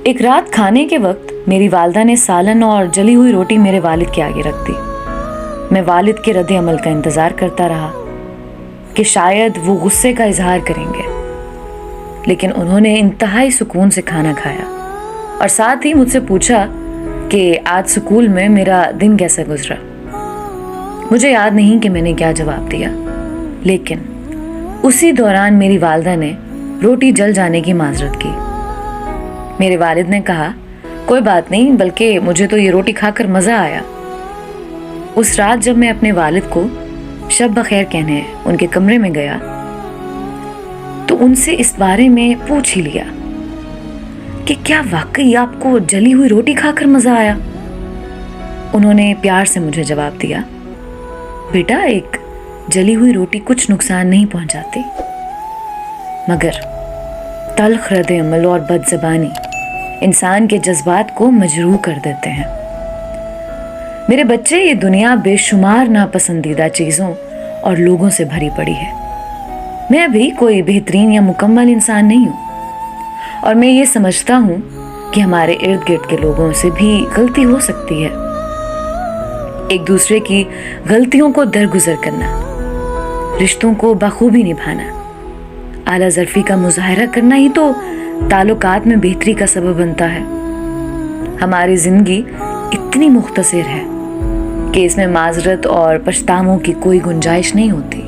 ایک رات کھانے کے وقت میری والدہ نے سالن اور جلی ہوئی روٹی میرے والد کے آگے رکھ دی۔ میں والد کے رد عمل کا انتظار کرتا رہا کہ شاید وہ غصے کا اظہار کریں گے، لیکن انہوں نے انتہائی سکون سے کھانا کھایا اور ساتھ ہی مجھ سے پوچھا کہ آج سکول میں میرا دن کیسا گزرا۔ مجھے یاد نہیں کہ میں نے کیا جواب دیا، لیکن اسی دوران میری والدہ نے روٹی جل جانے کی معذرت کی۔ میرے والد نے کہا، کوئی بات نہیں، بلکہ مجھے تو یہ روٹی کھا کر مزہ آیا۔ اس رات جب میں اپنے والد کو شب بخیر کہنے ان کے کمرے میں گیا تو ان سے اس بارے میں پوچھ ہی لیا کہ کیا واقعی آپ کو جلی ہوئی روٹی کھا کر مزہ آیا؟ انہوں نے پیار سے مجھے جواب دیا، بیٹا ایک جلی ہوئی روٹی کچھ نقصان نہیں پہنچاتی، مگر تلخ رد عمل اور بد زبانی انسان کے جذبات کو مجروح کر دیتے ہیں۔ میرے بچے، یہ دنیا بے شمار ناپسندیدہ چیزوں اور لوگوں سے بھری پڑی ہے۔ میں بھی کوئی بہترین یا مکمل انسان نہیں ہوں، اور میں یہ سمجھتا ہوں کہ ہمارے ارد گرد کے لوگوں سے بھی غلطی ہو سکتی ہے۔ ایک دوسرے کی غلطیوں کو درگزر کرنا، رشتوں کو بخوبی نبھانا، اعلیٰ ظرفی کا مظاہرہ کرنا ہی تو تعلقات میں بہتری کا سبب بنتا ہے۔ ہماری زندگی اتنی مختصر ہے کہ اس میں معذرت اور پچھتاووں کی کوئی گنجائش نہیں ہوتی۔